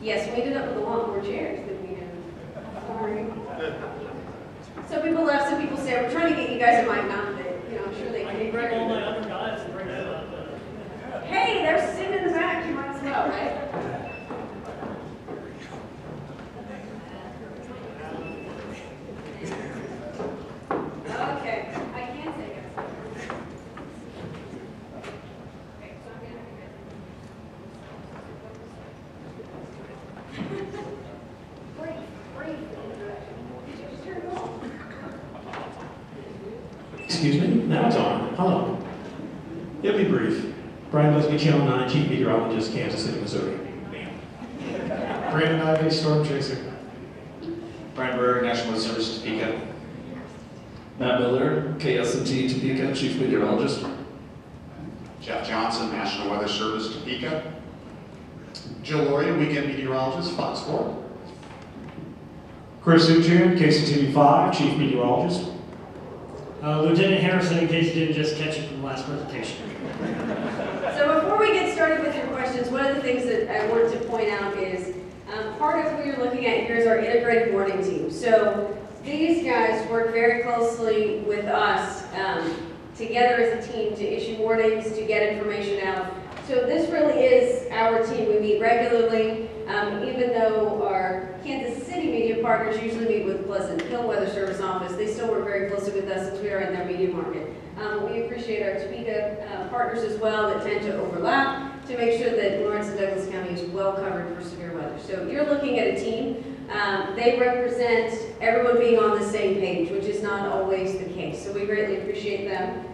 Yes, we ended up with a lot more chairs than we had. Sorry. Some people left, some people stayed. We're trying to get you guys a mic now that, I'm sure they can. I can bring all my other guys and bring them up. Hey, they're sitting in the back. You might as well, right? Okay, I can say yes. Okay, so I'm going to brief introduction. Did you just turn it off? Excuse me? Now it's on. Hello. It'll be brief. Brian Busby, Channel 9, Chief Meteorologist, Kansas City, Missouri. Brandon Ivey, Storm Chaser. Brian Brewer, National Weather Service, Topeka. Matt Miller, KSMT Topeka, Chief Meteorologist. Jeff Johnson, National Weather Service, Topeka. Jill Laurie, Weekend Meteorologist, Fox 4. Chris Ujian, KCTV5, Chief Meteorologist. Lieutenant Harrison, in case you didn't just catch it from the last presentation. So before we get started with your questions, one of the things that I wanted to point out is part of what you're looking at here is our integrated warning team. So these guys work very closely with us together as a team to issue warnings, to get information out. So this really is our team. We meet regularly, even though our Kansas City media partners usually meet with Pleasant Hill Weather Service office. They still work very closely with us since we are in their media market. We appreciate our Topeka partners as well that tend to overlap to make sure that Lawrence and Douglas County is well covered for severe weather. So you're looking at a team. They represent everyone being on the same page, which is not always the case. So we greatly appreciate them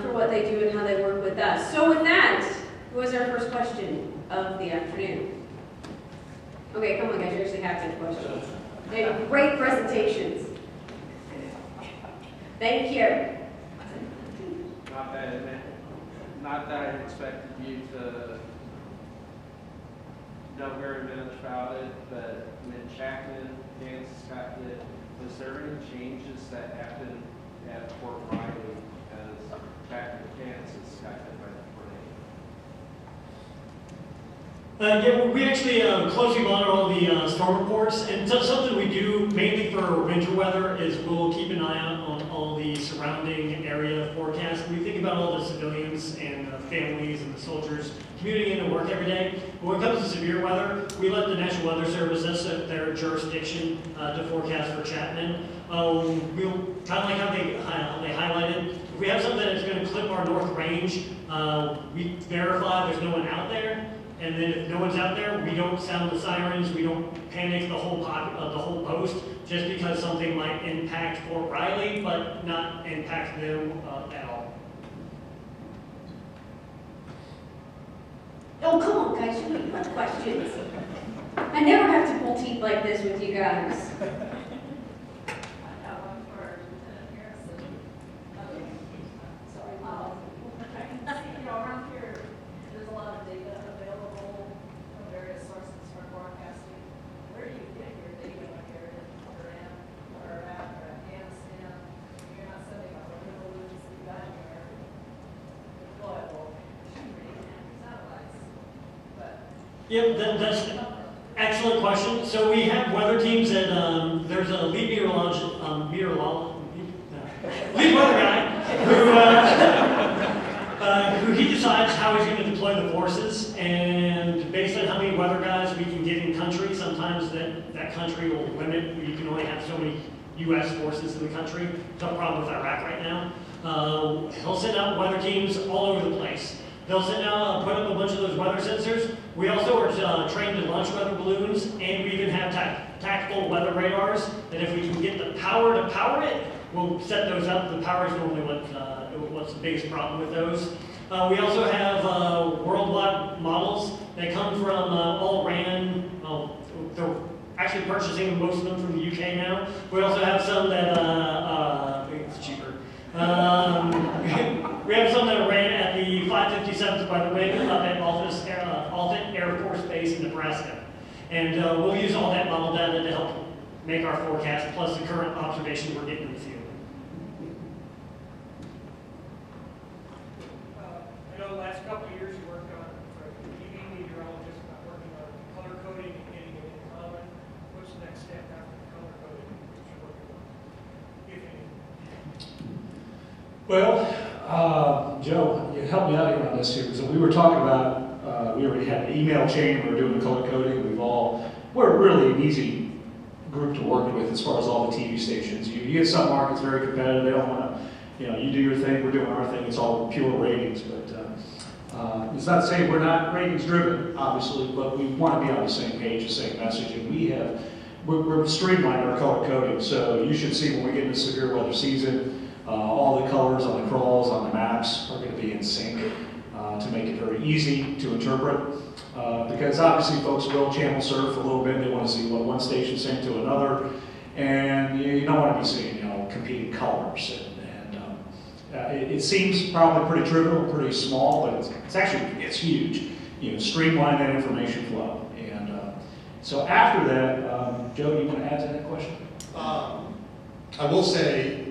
for what they do and how they work with us. So with that, who was our first question of the afternoon? Okay, come on guys, you actually have 10 questions. They have great presentations. Thank you. Not that I expected you to know very much about it, but when Chapman, Kansas got hit, was there any changes that happened at Fort Riley as Chapman, Kansas got hit by the tornado? Yeah, we actually closely monitor all the storm reports, and so something we do mainly for winter weather is we'll keep an eye out on all the surrounding area forecasts. We think about all the civilians and families and the soldiers commuting in to work every day. But when it comes to severe weather, we let the National Weather Service, that's their jurisdiction to forecast for Chapman. We'll kind of like how they highlighted. If we have something that's going to clip our north range, we verify there's no one out there. And then if no one's out there, we don't sound the sirens, we don't panic the whole post, just because something might impact Fort Riley, but not impact them at all. Oh, come on, guys, you have questions. I never have to pull teeth like this with you guys. Yep, that's an excellent question. So we have weather teams that there's a lead lead weather guy who he decides how he's going to deploy the forces, and based on how many weather guys we can get in country, sometimes that country will limit. You can only have so many U.S. forces in the country. There's no problem with Iraq right now. He'll send out weather teams all over the place. They'll send out, put up a bunch of those weather sensors. We also are trained to launch weather balloons, and we even have tactical weather radars that if we can get the power to power it, we'll set those up. The power is normally what's the biggest problem with those. We also have worldwide models that come from all RAN. They're actually purchasing most of them from the UK now. We also have some that, I think it's cheaper. We have some that ran at the 557th Weather Wing up at Alton Air Force Base in Nebraska. And we'll use all that model data to help make our forecast, plus the current observation we're getting in the field. I know the last couple of years you worked on, for TV meteorologists, working on color coding and getting Well, Joe, you helped me out here on this here. So we were talking about, we already had an email chain, we were doing the color coding, we're really an easy group to work with as far as all the TV stations. You get some markets very competitive, they don't want to, you do your thing, we're doing our thing, it's all pure ratings, but it's not to say we're not ratings driven, obviously, but we want to be on the same page, the same message, and we're streamlining our color coding, so you should see when we get into severe weather season, all the colors on the crawls, on the maps are going to be in sync to make it very easy to interpret. Because obviously folks will channel surf a little bit, they want to see what one station's saying to another, and you don't want to be seeing competing colors. It seems probably pretty trivial, pretty small, but it's huge. Streamline that information flow. And so after that, Joe, do you want to add to that question? I will say,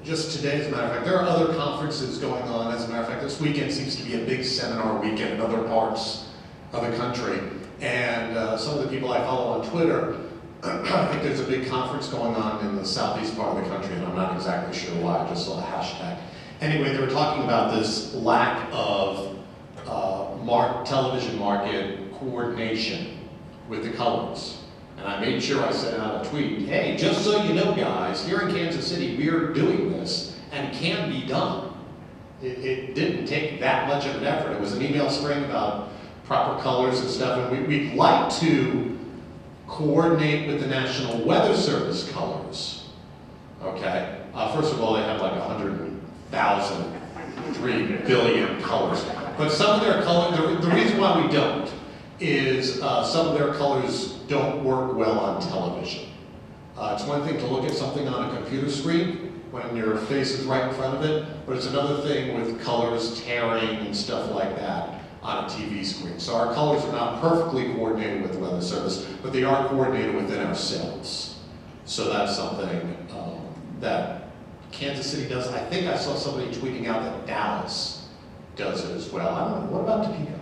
just today, as a matter of fact, there are other conferences going on. As a matter of fact, this weekend seems to be a big seminar weekend in other parts of the country. And some of the people I follow on Twitter, I think there's a big conference going on in the southeast part of the country, and I'm not exactly sure why, I just saw a hashtag. Anyway, they were talking about this lack of television market coordination with the colors. And I made sure I sent out a tweet, hey, just so you know guys, here in Kansas City, we're doing this, and it can be done. It didn't take that much of an effort. It was an email string about proper colors and stuff, and we'd like to coordinate with the National Weather Service colors, okay? First of all, they have like 100,000, 3 billion colors. But some of their colors, the reason why we don't is some of their colors don't work well on television. It's one thing to look at something on a computer screen when your face is right in front of it, but it's another thing with colors tearing and stuff like that on a TV screen. So our colors are not perfectly coordinated with the Weather Service, but they are coordinated within ourselves. So that's something that Kansas City does. I think I saw somebody tweeting out that Dallas does it as well. I don't know, what about Topeka?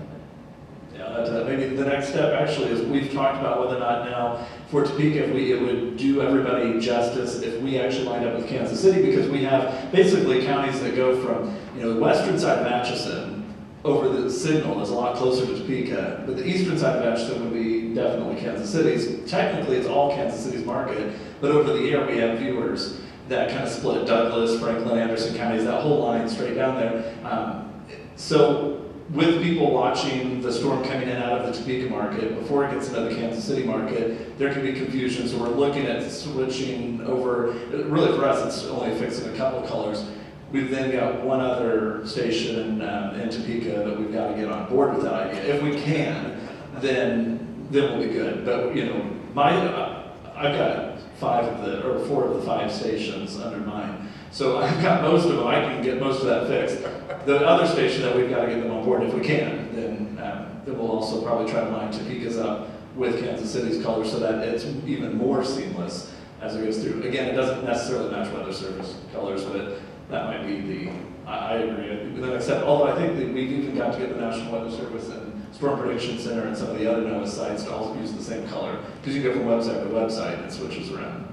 Yeah, maybe the next step actually is we've talked about whether or not now for Topeka it would do everybody justice if we actually lined up with Kansas City, because we have basically counties that go from the western side of Atchison over the signal is a lot closer to Topeka, but the eastern side of Atchison would be definitely Kansas City's. Technically it's all Kansas City's market, but over the air we have viewers that kind of split Douglas, Franklin, Anderson counties, that whole line straight down there. So with people watching the storm coming in and out of the Topeka market, before it gets into the Kansas City market, there can be confusion. So we're looking at switching over, really for us, it's only fixing a couple colors. We've then got one other station in Topeka that we've got to get on board with that idea. If we can, then we'll be good. But I've got 4 of the 5 stations under mine. So I've got most of them, I can get most of that fixed. The other station that we've got to get them on board, if we can, then we'll also probably try to line Topeka's up with Kansas City's colors so that it's even more seamless as it goes through. Again, it doesn't necessarily match Weather Service colors, but that might be I agree. The next step, although I think that we've even got to get the National Weather Service and Storm Prediction Center and some of the other NOAA sites to also use the same color, because you go from website to website and it switches around.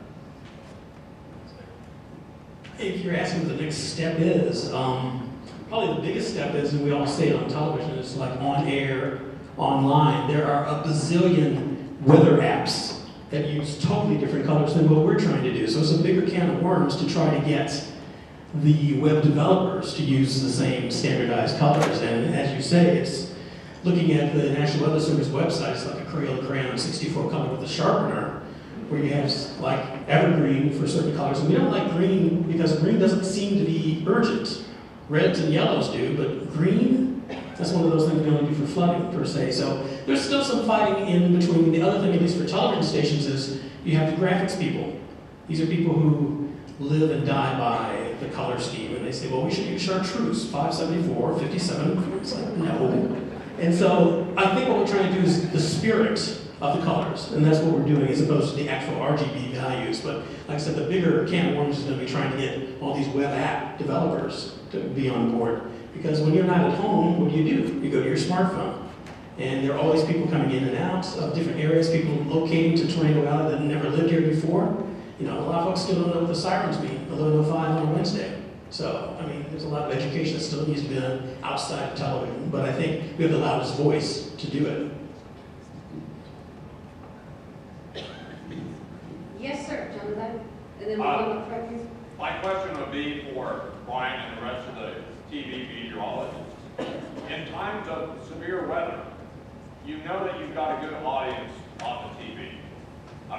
If you're asking what the next step is, probably the biggest step is, and we all say it on television, it's like on air, online. There are a bazillion weather apps that use totally different colors than what we're trying to do. So it's a bigger can of worms to try to get the web developers to use the same standardized colors. And as you say, it's looking at the National Weather Service website, it's like a Crayola crayon 64 color with a sharpener, where you have like evergreen for certain colors. And we don't like green because green doesn't seem to be urgent. Reds and yellows do, but green, that's one of those things we only do for flooding per se. So there's still some fighting in between. The other thing, at least for television stations, is you have the graphics people. These are people who live and die by the color scheme. And they say, well, we should use chartreuse, 574, 57. It's like, no. And so I think what we're trying to do is the spirit of the colors, and that's what we're doing as opposed to the actual RGB values. But like I said, the bigger can of worms is going to be trying to get all these web app developers to be on board. Because when you're not at home, what do? You go to your smartphone. And there are always people coming in and out of different areas, people locating to Tornado Valley that never lived here before. A lot of folks still don't know what the sirens mean, 11:05 on a Wednesday. So, I mean, there's a lot of education that still needs to be done outside of television, but I think we have the loudest voice to do it. Yes, sir, Jonathan. And then we'll go up front here. My question would be for Brian and the rest of the TV meteorologists. In times of severe weather, you know that you've got a good audience on the TV.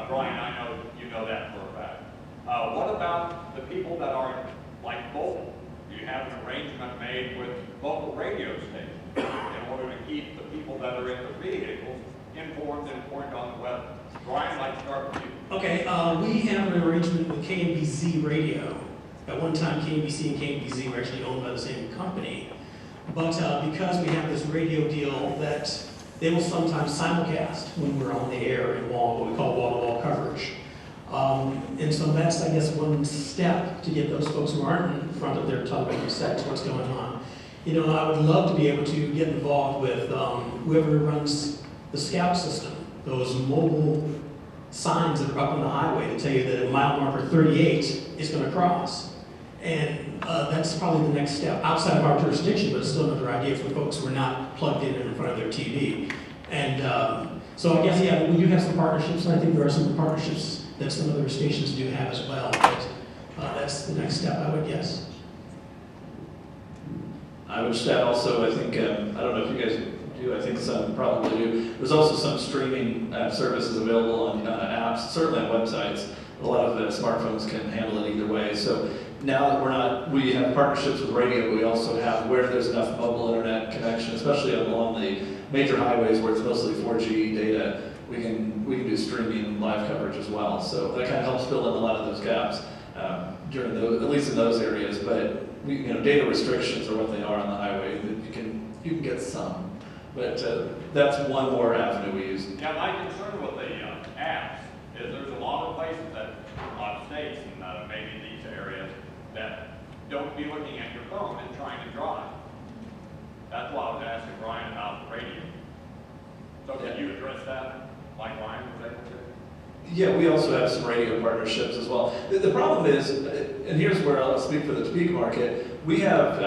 Brian, I know you know that for a fact. What about the people that are like local? Do you have an arrangement made with local radio stations in order to keep the people that are in the vehicles informed and informed on the weather? Brian, I'd like to start with you. Okay, we have an arrangement with KMBZ Radio. At one time, KMBC and KMBZ were actually owned by the same company. But because we have this radio deal that they will sometimes simulcast when we're on the air in what we call wall-to-wall coverage. And so that's, I guess, one step to get those folks who aren't in front of their television sets what's going on. You know, I would love to be able to get involved with whoever runs the scout system, those mobile signs that are up on the highway to tell you that at mile marker 38 is going to cross. And that's probably the next step outside of our jurisdiction, but it's still another idea for folks who are not plugged in front of their TV. And so I guess, yeah, we do have some partnerships, and I think there are some partnerships that some other stations do have as well. But that's the next step, I would guess. I would just add also, I think, I don't know if you guys do, I think some probably do. There's also some streaming services available on apps, certainly on websites. A lot of smartphones can handle it either way. So now that we have partnerships with radio, but we also have where there's enough mobile internet connection, especially along the major highways where it's mostly 4G data, we can do streaming and live coverage as well. So that kind of helps fill in a lot of those gaps during those, at least in those areas. But data restrictions are what they are on the highway. You can get some, but that's one more avenue we use. Yeah, my concern with the apps is there's a lot of places that, a lot of states, and maybe these areas, that don't be looking at your phone and trying to drive. That's why I was asking Brian about the radio. So can you address that, like Brian was able to? Yeah, we also have some radio partnerships as well. The problem is, and here's where I'll speak for the Topeka market, we have,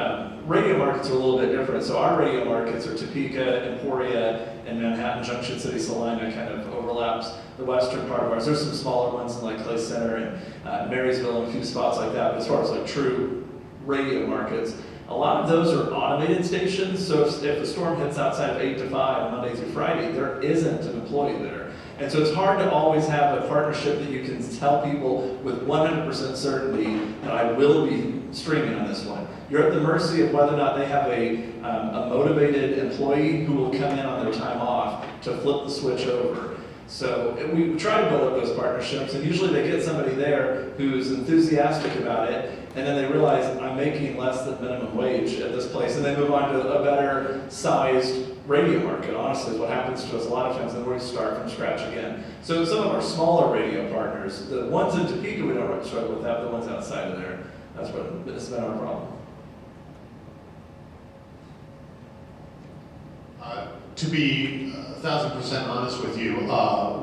radio markets are a little bit different. So our radio markets are Topeka, Emporia, and Manhattan Junction City, Salina kind of overlaps the western part of ours. There's some smaller ones in like Clay Center and Marysville and a few spots like that. But as far as like true radio markets, a lot of those are automated stations. So if the storm hits outside of 8 to 5, Monday through Friday, there isn't an employee there. And so it's hard to always have a partnership that you can tell people with 100% certainty that I will be streaming on this one. You're at the mercy of whether or not they have a motivated employee who will come in on their time off to flip the switch over. So we try to build up those partnerships, and usually they get somebody there who's enthusiastic about it, and then they realize I'm making less than minimum wage at this place, and they move on to a better sized radio market. Honestly, is what happens to us a lot of times, and then we start from scratch again. So some of our smaller radio partners, the ones in Topeka we don't really struggle with that, but the ones outside of there, that's what has been our problem. To be 1,000% honest with you,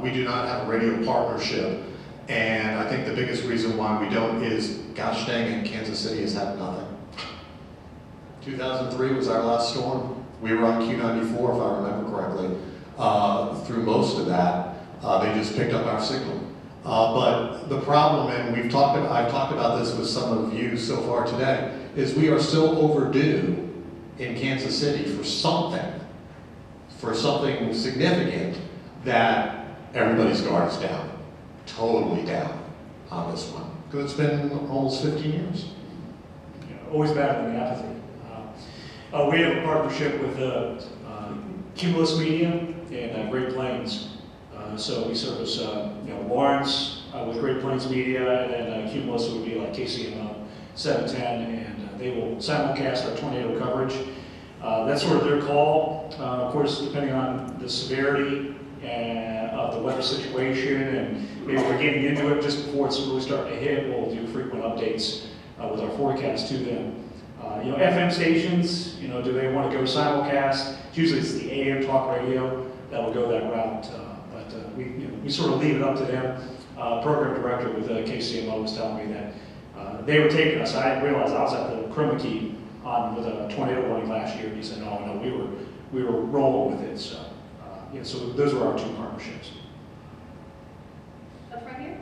we do not have a radio partnership, and I think the biggest reason why we don't is, gosh dang it, Kansas City has had nothing. 2003 was our last storm. We were on Q94, if I remember correctly. Through most of that, they just picked up our signal. But the problem, and I've talked about this with some of you so far today, is we are still overdue in Kansas City for something significant that everybody's guard is down, totally down on this one. Because it's been almost 15 years. Yeah, always battling the apathy. We have a partnership with Cumulus Media in Great Plains. So we service Lawrence with Great Plains Media, and then Cumulus would be like KCMO 710, and they will simulcast our tornado coverage. That's sort of their call. Of course, depending on the severity of the weather situation, and maybe we're getting into it just before it's really starting to hit, we'll do frequent updates with our forecast to them. FM stations, do they want to go simulcast? Usually it's the AM talk radio that will go that route, but we sort of leave it up to them. Program director with KCMO was telling me that They were taking us, I didn't realize I was at the chroma key on with a tornado warning last year, and he said, no, we were rolling with it, so, yeah, so those were our two partnerships. Up front here?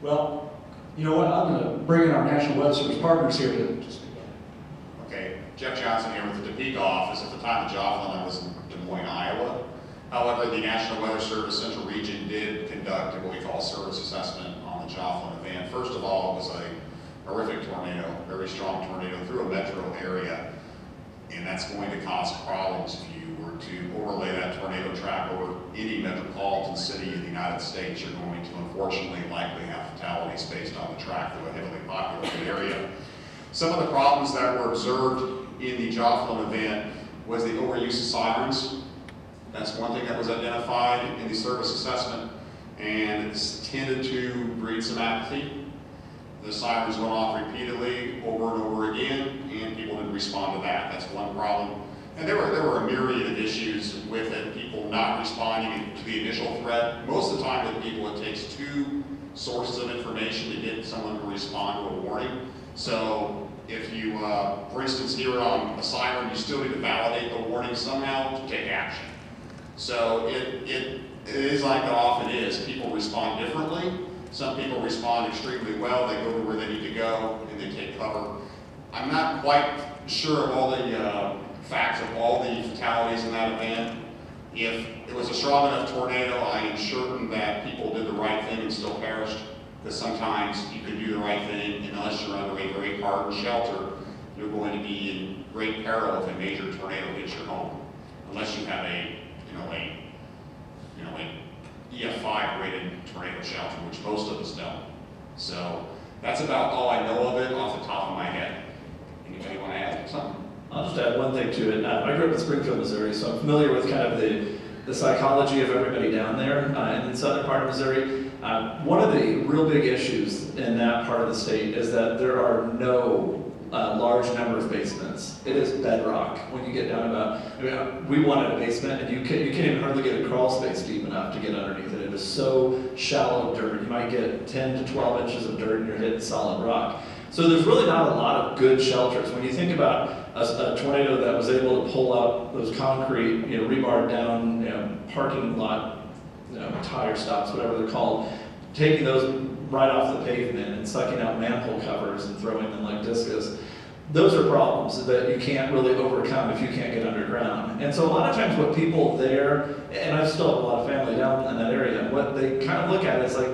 Well, you know what, I'm going to bring in our National Weather Service partners here to just. Okay, Jeff Johnson here with the Topeka office. At the time of Joplin, I was in Des Moines, Iowa. However, the National Weather Service Central Region did conduct what we call service assessment on the Joplin event. First of all, it was a horrific tornado, very strong tornado through a metro area, and that's going to cause problems if you were to overlay that tornado track over any metropolitan city in the United States. You're going to unfortunately likely have fatalities based on the track through a heavily populated area. Some of the problems that were observed in the Joplin event was the overuse of sirens. That's one thing that was identified in the service assessment, and it's tended to breed some apathy. The sirens went off repeatedly over and over again, and people didn't respond to that. That's one problem. And there were a myriad of issues with it, people not responding to the initial threat. Most of the time with people, it takes two sources of information to get someone to respond to a warning. So if you, for instance, hear it on a siren, you still need to validate the warning somehow to take action. So it is like it often is. People respond differently. Some people respond extremely well. They go to where they need to go and they take cover. I'm not quite sure of all the facts of all the fatalities in that event. If it was a strong enough tornado, I am certain that people did the right thing and still perished. Because sometimes you can do the right thing, and unless you're under a very hardened shelter, you're going to be in great peril if a major tornado hits your home. Unless you have a EF5 rated tornado shelter, which most of us don't. So that's about all I know of it off the top of my head. Anybody want to add something? I'll just add one thing to it. I grew up in Springfield, Missouri, so I'm familiar with kind of the psychology of everybody down there in the southern part of Missouri. One of the real big issues in that part of the state is that there are no large number of basements. It is bedrock when you get down about, we wanted a basement and you can't even hardly get a crawl space deep enough to get underneath it. It is so shallow dirt. You might get 10 to 12 inches of dirt and you're hitting solid rock. So there's really not a lot of good shelters. When you think about a tornado that was able to pull up those concrete, rebar down, parking lot, tire stops, whatever they're called, taking those right off the pavement and sucking out manhole covers and throwing them like discus. Those are problems that you can't really overcome if you can't get underground. And so a lot of times what people there, and I still have a lot of family down in that area, what they kind of look at is like,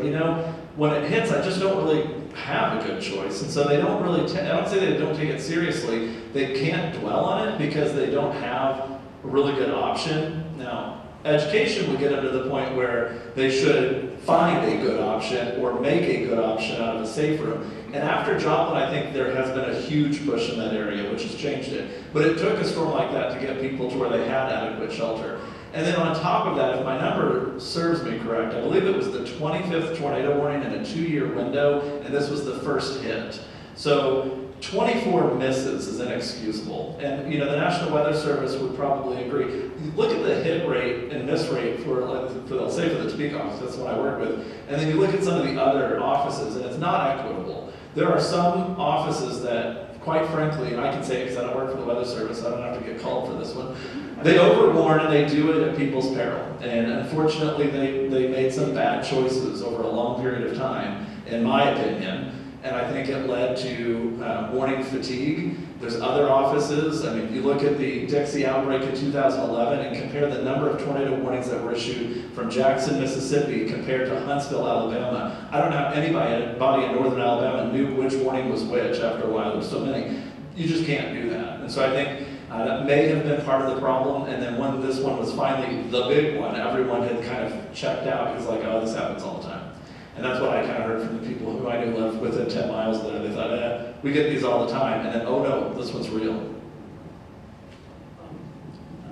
when it hits, I just don't really have a good choice. And so they don't really, I don't say they don't take it seriously, they can't dwell on it because they don't have a really good option. Now, education would get them to the point where they should find a good option or make a good option out of a safe room. And after Joplin, I think there has been a huge push in that area, which has changed it. But it took a storm like that to get people to where they had adequate shelter. And then on top of that, if my number serves me correct, I believe it was the 25th tornado warning in a 2-year window, and this was the first hit. So 24 misses is inexcusable. And the National Weather Service would probably agree. Look at the hit rate and miss rate for let's say for the Topeka office, that's what I work with, and then you look at some of the other offices, and it's not equitable. There are some offices that, quite frankly, and I can say it because I don't work for the Weather Service, so I don't have to get called for this one, they overwarn and they do it at people's peril. And unfortunately, they made some bad choices over a long period of time, in my opinion. And I think it led to warning fatigue. There's other offices. I mean, you look at the Dixie outbreak in 2011 and compare the number of tornado warnings that were issued from Jackson, Mississippi compared to Huntsville, Alabama. I don't know how anybody in northern Alabama knew which warning was which after a while. There were so many. You just can't do that. And so I think that may have been part of the problem. And then when this one was finally the big one, everyone had kind of checked out. It's like, oh, this happens all the time. And that's what I kind of heard from the people who I knew lived within 10 miles there. They thought, we get these all the time. And then, oh no, this one's real.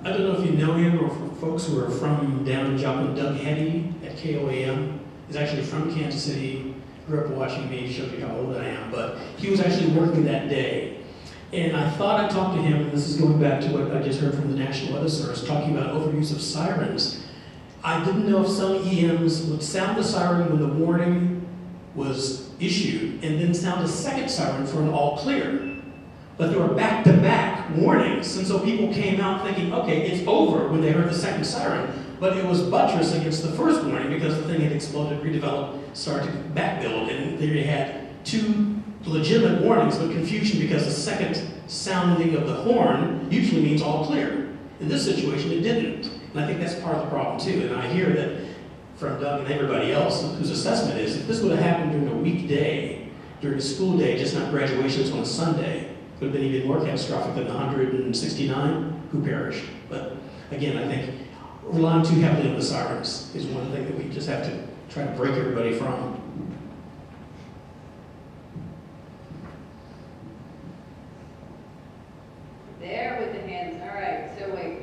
I don't know if you know him or for folks who are from down in Joplin. Doug Henny at KOAM is actually from Kansas City. Grew up watching me, shows you how old I am. But he was actually working that day. And I thought I talked to him, and this is going back to what I just heard from the National Weather Service, talking about overuse of sirens. I didn't know if some EMs would sound the siren when the warning was issued, and then sound a second siren for an all clear. But there were back-to-back warnings, and so people came out thinking, okay, it's over when they heard the second siren, but it was buttressed against the first warning because the thing had exploded, redeveloped, started to backbuild, and they had two legitimate warnings, but confusion because the second sounding of the horn usually means all clear. In this situation, it didn't. And I think that's part of the problem too. And I hear that from Doug and everybody else whose assessment is, if this would have happened during a weekday, during a school day, just not graduations on a Sunday, it would have been even more catastrophic than the 169 who perished. But again, I think relying too heavily on the sirens is one thing that we just have to try to break everybody from. There with the hands. All right, so wait.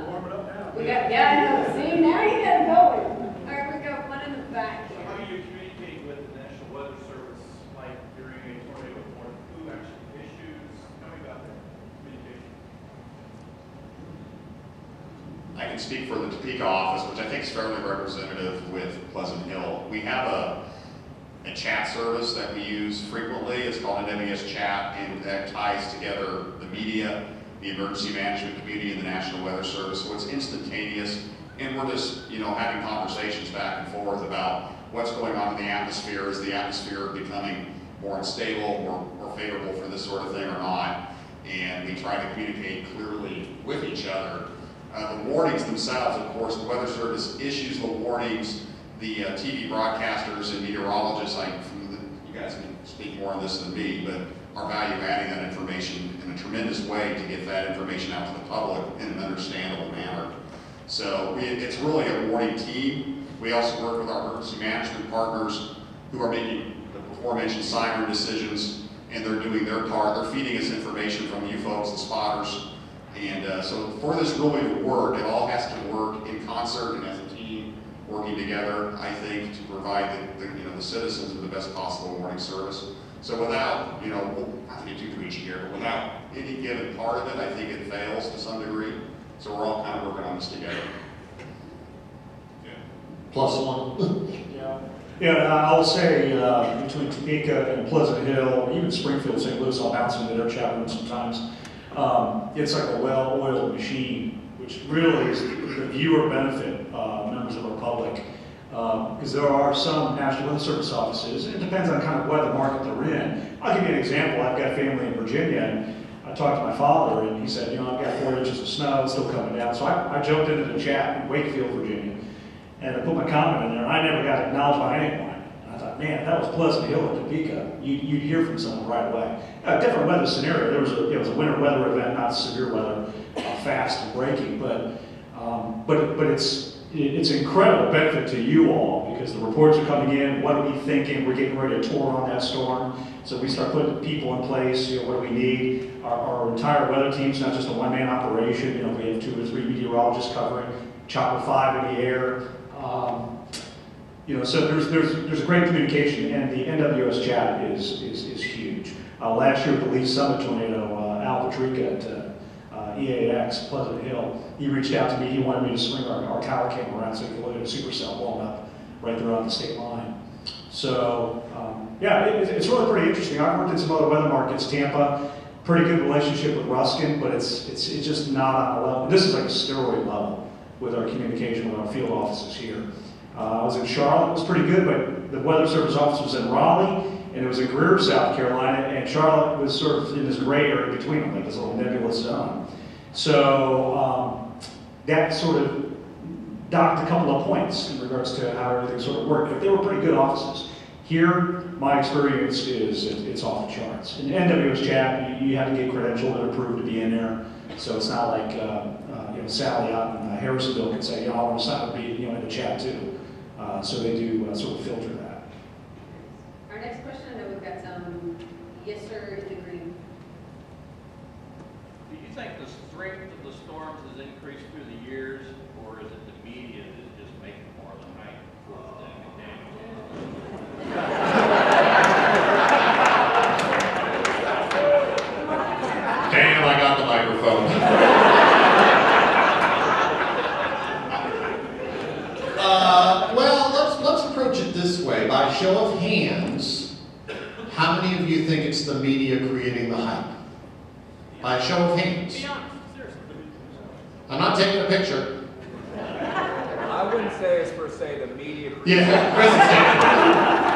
Warm it up now. We got, yeah, I know. See, now you got it going. All right, we got one in the back So here. how do you communicate with the National Weather Service, like during a tornado warning? Who actually issues? Tell me about that communication. I can speak for the Topeka office, which I think is fairly representative with Pleasant Hill. We have a chat service that we use frequently. It's called NWS Chat, and that ties together the media, the emergency management community, and the National Weather Service. So it's instantaneous, and we're just, having conversations back and forth about what's going on in the atmosphere. Is the atmosphere becoming more unstable, more favorable for this sort of thing or not? And we try to communicate clearly with each other. The warnings themselves, of course, the Weather Service issues the warnings. The TV broadcasters and meteorologists, you guys can speak more on this than me, but are value adding that information in a tremendous way to get that information out to the public in an understandable manner. So it's really a warning team. We also work with our emergency management partners who are making the aforementioned siren decisions, and they're doing their part. They're feeding us information from you folks, the spotters. And so for this really to work, it all has to work in concert and as a team, working together, I think, to provide the citizens with the best possible warning service. So without, we'll have to get too preachy here, but without any given part of it, I think it fails to some degree. So we're all kind of working on this together. Yeah. +1. Yeah, I'll say between Topeka and Pleasant Hill, even Springfield, St. Louis, I'll bounce into their chat room sometimes. It's like a well-oiled machine, which really is the viewer benefit, members of our public. Because there are some National Weather Service offices, and it depends on kind of what the market they're in. I'll give you an example. I've got family in Virginia, and I talked to my father, and he said, I've got 4 inches of snow, it's still coming down. So I jumped into the chat in Wakefield, Virginia, and I put my comment in there, and I never got acknowledged by anyone. And I thought, man, if that was Pleasant Hill or Topeka, you'd hear from someone right away. A different weather scenario. There was it was a winter weather event, not severe weather, fast and breaking, but it's incredible benefit to you all because the reports are coming in. What are we thinking? We're getting ready to tour on that storm. So we start putting people in place. What do we need? Our entire weather team's not just a one-man operation. We have 2 or 3 meteorologists covering, Chopper 5 in the air. So there's a great communication, and the NWS chat is huge. Last year with the Lee Summit tornado, Al Patrica at EAX, Pleasant Hill, he reached out to me. He wanted me to swing our tower cam around so he could look at a supercell blowing up right there on the state line. So it's really pretty interesting. I've worked in some other weather markets, Tampa, pretty good relationship with Ruskin, but it's just not on a level. This is like a steroid level with our communication with our field offices here. I was in Charlotte, it was pretty good, but the Weather Service office was in Raleigh, and it was in Greer, South Carolina, and Charlotte was sort of in this gray area between them, like this little nebulous zone. So that sort of docked a couple of points in regards to how everything sort of worked, but they were pretty good offices. Here, my experience is it's off the charts. In NWS chat, you have to get credentialed and approved to be in there, so it's not like Sally out in Harrisonville can say, I want to sign up to be in the chat too. So they do sort of filter that. Our next question, I know we've got some yes sir in the green. Do you think the strength of the storms has increased through the years, or is it the media that's just making more of the hype for the damage? by show of hands, how many of you think it's the media creating the hype? By show of hands. I'm not taking a picture. I wouldn't say it's per se the media. Yeah, Chris is saying.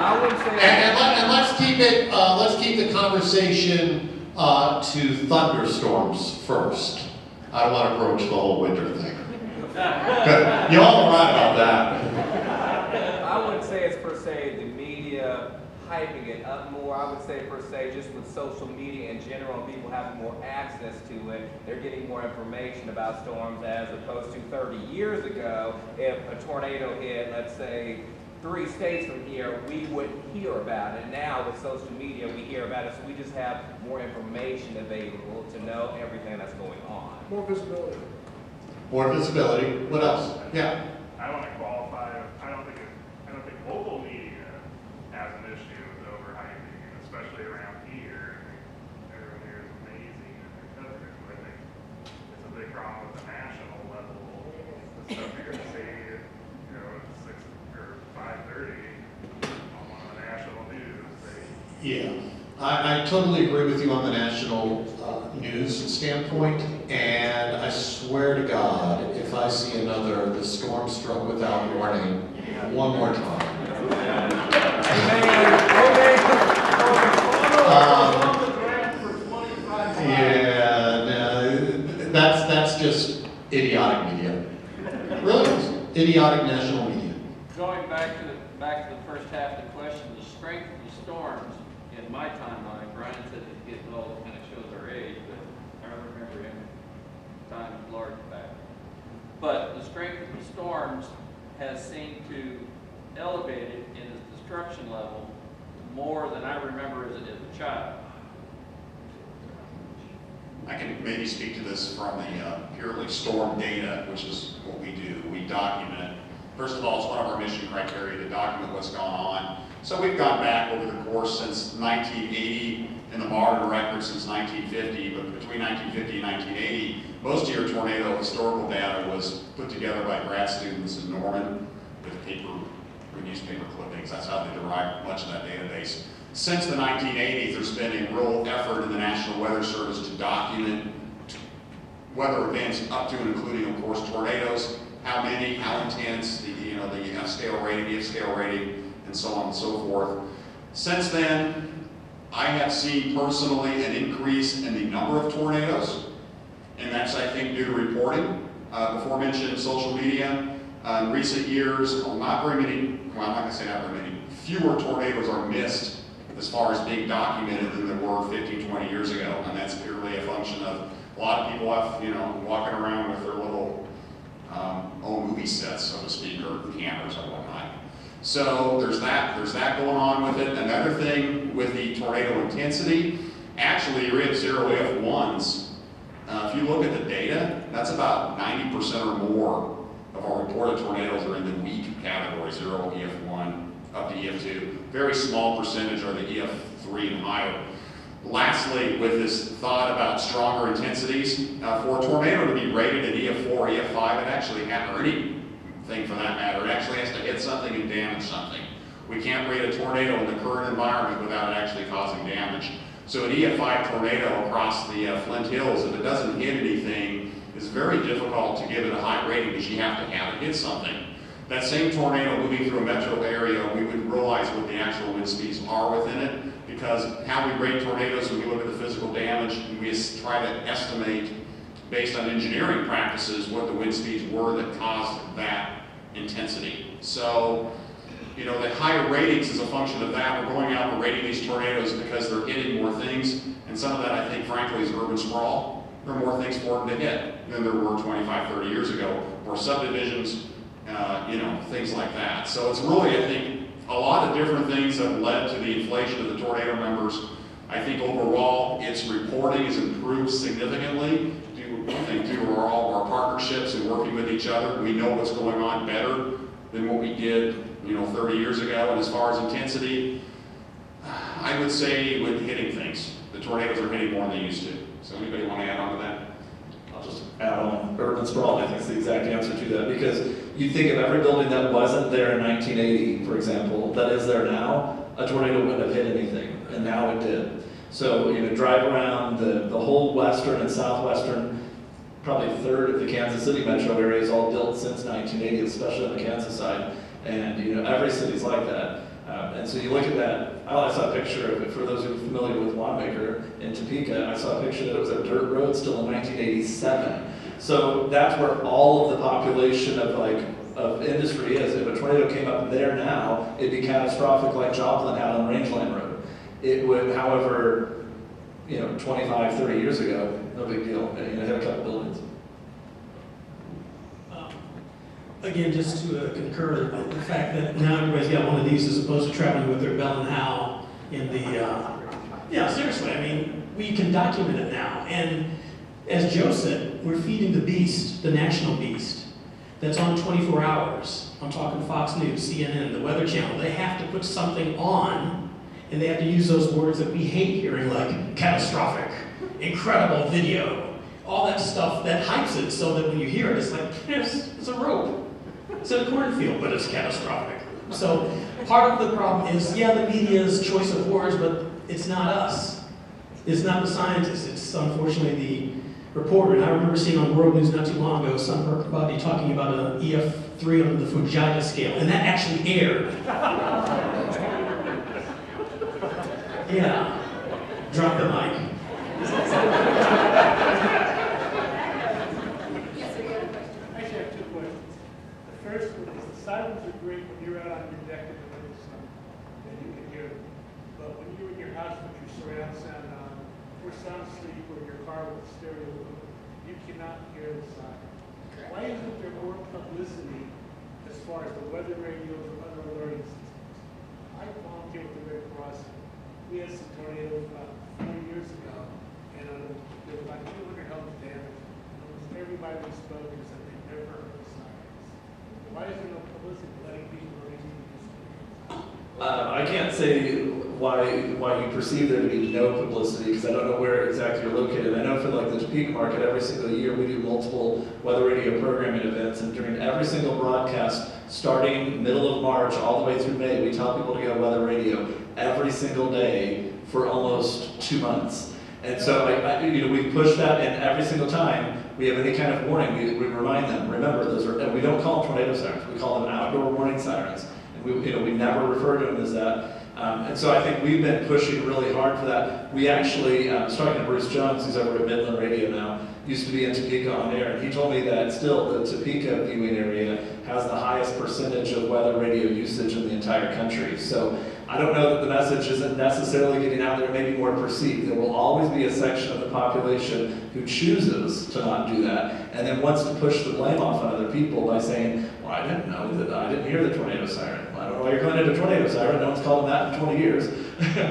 I wouldn't say. And let's keep it. Let's keep the conversation to thunderstorms first. I don't want to approach the whole winter thing. You all are right about that. I wouldn't say it's per se the media hyping it up more. I would say per se just with social media in general and people having more access to it, they're getting more information about storms as opposed to 30 years ago. If a tornado hit, let's say, 3 states from here, we wouldn't hear about it. Now with social media, we hear about it, so we just have more information available to know everything that's going on. More visibility. More visibility. What else? Yeah. I want to qualify. I don't think local media has an issue with overhyping, especially around here. Everyone here is amazing and their coverage, but I think it's a big problem at the national level. The stuff you're going to see, at 6 or 5:30 on one of the national news. Yeah. I totally agree with you on the national news standpoint, and I swear to God, if I see another "the storm struck without warning" one more time. That's just idiotic media. Really is. Idiotic national media. Going back to the first half of the question, the strength of the storms in my timeline, Brian said that getting old kind of shows our age, but I remember him time large back. But the strength of the storms has seemed to elevate it in its destruction level more than I remember as a child. I can maybe speak to this from the purely storm data, which is what we do. We document. First of all, it's one of our mission criteria to document what's going on. So we've gone back over the course since 1980 in the modern record since 1950, but between 1950 and 1980, most of your tornado historical data was put together by grad students in Norman with newspaper clippings. That's how they derived much of that database. Since the 1980s, there's been a real effort in the National Weather Service to document weather events up to and including, of course, tornadoes, how many, how intense, the F-scale rating, the F-scale rating, and so on and so forth. Since then, I have seen personally an increase in the number of tornadoes, and that's, I think, due to reporting. Before mentioned social media. In recent years, not very many, well, I'm not going to say not very many, fewer tornadoes are missed as far as being documented than there were 15, 20 years ago. And that's purely a function of a lot of people have, walking around with their little own movie sets, so to speak, or cameras or whatnot. So there's that going on with it. Another thing with the tornado intensity, actually your EF0, EF1s, if you look at the data, that's about 90% or more of our reported tornadoes are in the weak category, 0, EF1, up to EF2. Very small percentage are the EF3 and higher. Lastly, with this thought about stronger intensities, for a tornado to be rated at EF4 or EF5, it actually has, or anything for that matter, it actually has to hit something and damage something. We can't rate a tornado in the current environment without it actually causing damage. So an EF5 tornado across the Flint Hills, if it doesn't hit anything, is very difficult to give it a high rating because you have to have it hit something. That same tornado moving through a metro area, we would realize what the actual wind speeds are within it, because how we rate tornadoes when we look at the physical damage, and we try to estimate based on engineering practices what the wind speeds were that caused that intensity. So, the higher ratings is a function of that. We're going out and rating these tornadoes because they're hitting more things, and some of that, I think, frankly, is urban sprawl. There are more things for them to hit than there were 25, 30 years ago, or subdivisions, things like that. So it's really, I think, a lot of different things have led to the inflation of the tornado numbers. I think overall, its reporting has improved significantly due to all of our partnerships and working with each other. We know what's going on better than what we did, 30 years ago. And as far as intensity, I would say with hitting things, the tornadoes are hitting more than they used to. So anybody want to add on to that? I'll just add on urban sprawl. I think it's the exact answer to that, because you think of every building that wasn't there in 1980, for example, that is there now, a tornado wouldn't have hit anything, and now it did. So, you know, drive around the whole western and southwestern, probably a third of the Kansas City metro area is all built since 1980, especially on the Kansas side. And, you know, every city's like that. And so you look at that, I saw a picture of it, for those who are familiar with Wanamaker in Topeka, I saw a picture that it was a dirt road still in 1987. So that's where all of the population of industry is. If a tornado came up there now, it'd be catastrophic like Joplin had on Rangeland Road. It would, however, you know, 25, 30 years ago, no big deal. You know, hit a couple buildings. Again, just to concur the fact that now everybody's got one of these as opposed to traveling with their Bell and Howell in the, yeah, seriously, I mean, we can document it now. And as Joe said, we're feeding the beast, the national beast, that's on 24 hours. I'm talking Fox News, CNN, the Weather Channel. They have to put something on, and they have to use those words that we hate hearing, like catastrophic, incredible video, all that stuff that hypes it so that when you hear it, it's like, it's a rope. It's in a cornfield, but it's catastrophic. So part of the problem is, yeah, the media's choice of words, but it's not us. It's not the scientists. It's unfortunately the reporter. And I remember seeing on World News not too long ago somebody talking about an EF3 on the Fujita scale, and that actually aired. Yeah. Drop the mic. First one is the sirens are great when you're out on your deck in the middle of summer, and you can hear them. But when you're in your house with your surround sound on, or sound sleep, or your car with the stereo on, you cannot hear the siren. Why isn't there more publicity as far as the weather radios or other alerting systems? I volunteered with the Red Cross. We had some tornadoes about 4 years ago, and there were about 200 homes damaged. Almost everybody we spoke to said they never heard the siren. Why is there no publicity letting people know these? I can't say why you perceive there to be no publicity, because I don't know where exactly you're located. I know for like the Topeka market, every single year we do multiple weather radio programming events, and during every single broadcast, starting middle of March all the way through May, we tell people to go weather radio every single day for almost 2 months. And so you know, we push that, and every single time we have any kind of warning, we remind them, remember, those are, and we don't call them tornado sirens, we call them outdoor warning sirens. And we never refer to them as that. And so I think we've been pushing really hard for that. We actually, I was talking to Bruce Jones, who's over at Midland Radio now, used to be in Topeka on air, and he told me that still the Topeka viewing area has the highest percentage of weather radio usage in the entire country. So I don't know that the message isn't necessarily getting out there, maybe more perceived. There will always be a section of the population who chooses to not do that, and then wants to push the blame off on other people by saying, well, I didn't know that, I didn't hear the tornado siren. Well, I don't know why you're calling it a tornado siren, no one's called them that in 20 years.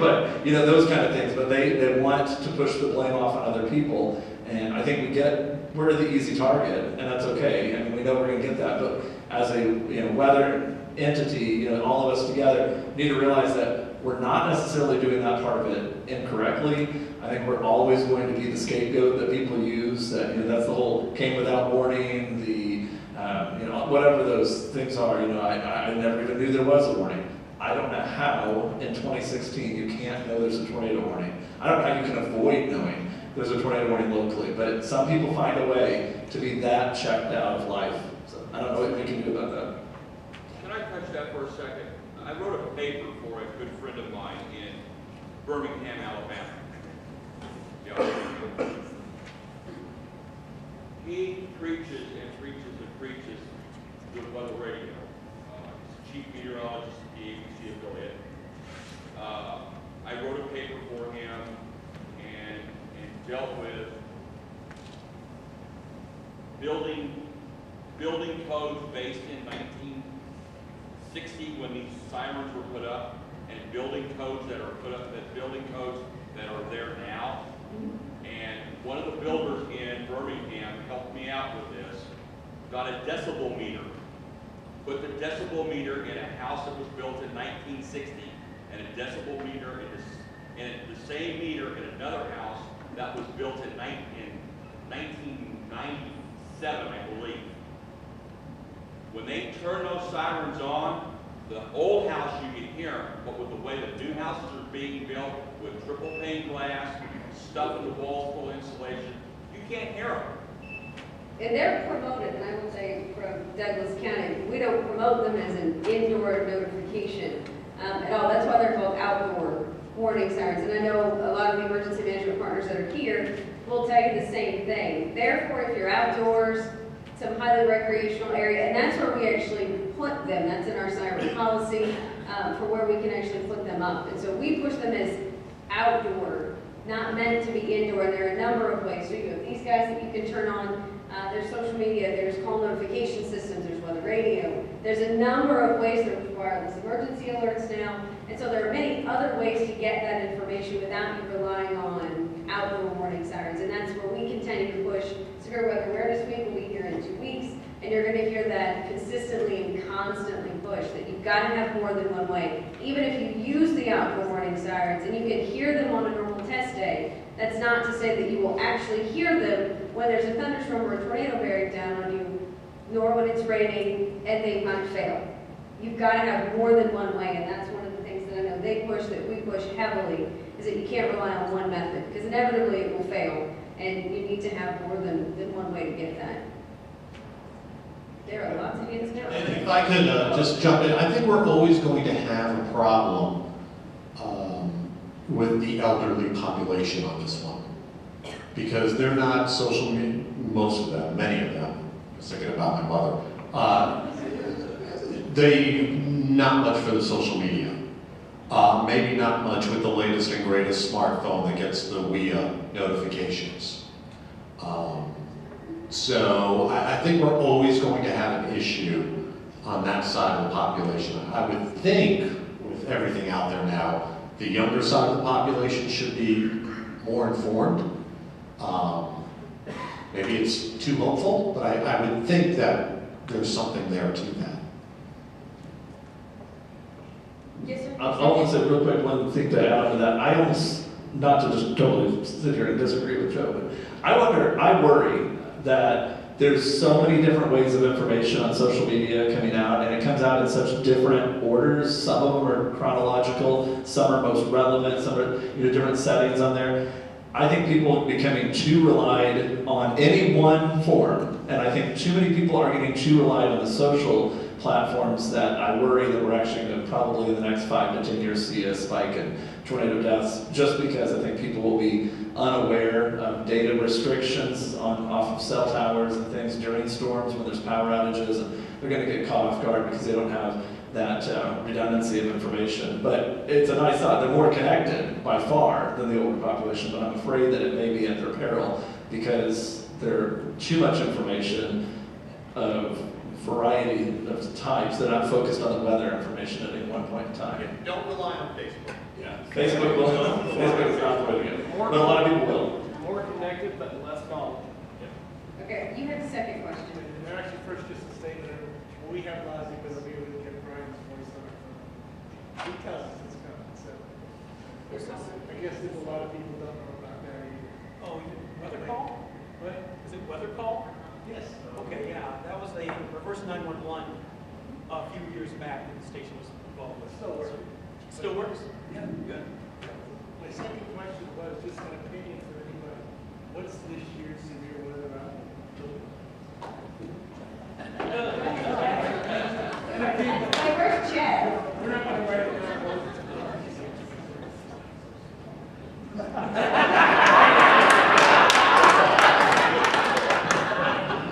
But, you know, those kind of things. But they want to push the blame off on other people, and I think we're the easy target, and that's okay. I mean, we know we're going to get that, but as a weather entity, all of us together need to realize that we're not necessarily doing that part of it incorrectly. I think we're always going to be the scapegoat that people use. That that's the whole came without warning. The whatever those things are. I never even knew there was a warning. I don't know how in 2016 you can't know there's a tornado warning. I don't know how you can avoid knowing there's a tornado warning locally. But some people find a way to be that checked out of life. So I don't know what we can do about that. Can I touch that for a second? I wrote a paper for a good friend of mine in Birmingham, Alabama. He preaches and preaches and preaches good weather radio. He's chief meteorologist at the ABC affiliate. I wrote a paper for him and dealt with building codes based in 1960 when these sirens were put up, and building codes that are put up, building codes that are there now. And one of the builders in Birmingham helped me out with this, got a decibel meter, put the decibel meter in a house that was built in 1960, and a decibel meter in the same meter in another house that was built in 1997, I believe. When they turn those sirens on, the old house you can hear them, but with the way the new houses are being built with triple pane glass, stuff in the walls full of insulation, you can't hear them. And they're promoted, and I will say from Douglas County, we don't promote them as an indoor notification at all. That's why they're called outdoor warning sirens. And I know a lot of the emergency management partners that are here will tell you the same thing. Therefore, if you're outdoors, some highly recreational area, and that's where we actually put them. That's in our siren policy for where we can actually put them up. And so we push them as outdoor, not meant to be indoor. And there are a number of ways. So you have these guys that you can turn on. There's social media, there's call notification systems, there's weather radio. There's a number of ways, there's wireless emergency alerts now. And so there are many other ways to get that information without you relying on outdoor warning sirens. And that's where we continue to push. Severe Weather Awareness Week will be here in 2 weeks. And you're going to hear that consistently and constantly push, that you've got to have more than one way. Even if you use the outdoor warning sirens and you can hear them on a normal test day, that's not to say that you will actually hear them when there's a thunderstorm or a tornado bearing down on you, nor when it's raining and they might fail. You've got to have more than one way, and that's one of the things that I know they push, that we push heavily, is that you can't rely on one method, because inevitably it will fail, and you need to have more than one way to get that. There are lots of hands now. And if I could just jump in, I think we're always going to have a problem with the elderly population on this one. Because they're not social media, most of them, many of them, I was thinking about my mother, they not much for the social media. Maybe not much with the latest and greatest smartphone that gets the WIA notifications. So I think we're always going to have an issue on that side of the population. I would think, with everything out there now, the younger side of the population should be more informed. Maybe it's too hopeful, but I would think that there's something there to that. Yes, sir. I want to say real quick one thing to add on to that. I almost, not to just totally sit here and disagree with Joe, but I worry that there's so many different ways of information on social media coming out, and it comes out in such different orders. Some of them are chronological, some are most relevant, some are different settings on there. I think people are becoming too relied on any one form, and I think too many people are getting too relied on the social platforms that I worry that we're actually going to probably in the next 5 to 10 years see a spike in tornado deaths, just because I think people will be unaware of data restrictions off of cell towers and things during storms when there's power outages, and they're going to get caught off guard because they don't have that redundancy of information. But it's a nice thought. They're more connected by far than the older population, but I'm afraid that it may be at their peril because there's too much information of variety of types that I'm focused on the weather information at any one point in time. Yeah, don't rely on Facebook. Yeah, Facebook will. Facebook is not the way to go. But a lot of people will. More connected, but less knowledgeable. Okay, you had the second question. And actually, first, just a statement. When we have lousy weather, we would get Brian's voice on our phone. He tells us it's coming, so. I guess there's a lot of people don't know about that either. Oh, weather call? What? Is it weather call? Yes. Okay, yeah, that was a reverse 911 a few years back that the station was involved with. Still works. Still works? Yeah. Good. My second question was just an opinion for anybody. What's this year's severe weather outlook? My first check. We're not going to write it down.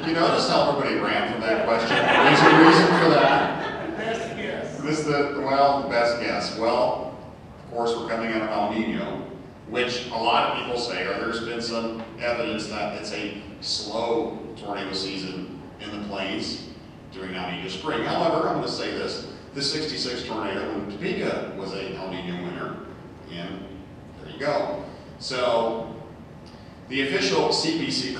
You notice how everybody ran from that question? There's a reason for that. Best guess. The best guess. Well, of course, we're coming out of El Nino, which a lot of people say, or there's been some evidence that it's a slow tornado season in the plains during El Nino spring. However, I'm going to say this. The 66 tornado in Topeka was a El Nino winter, and there you go. So, the official CPC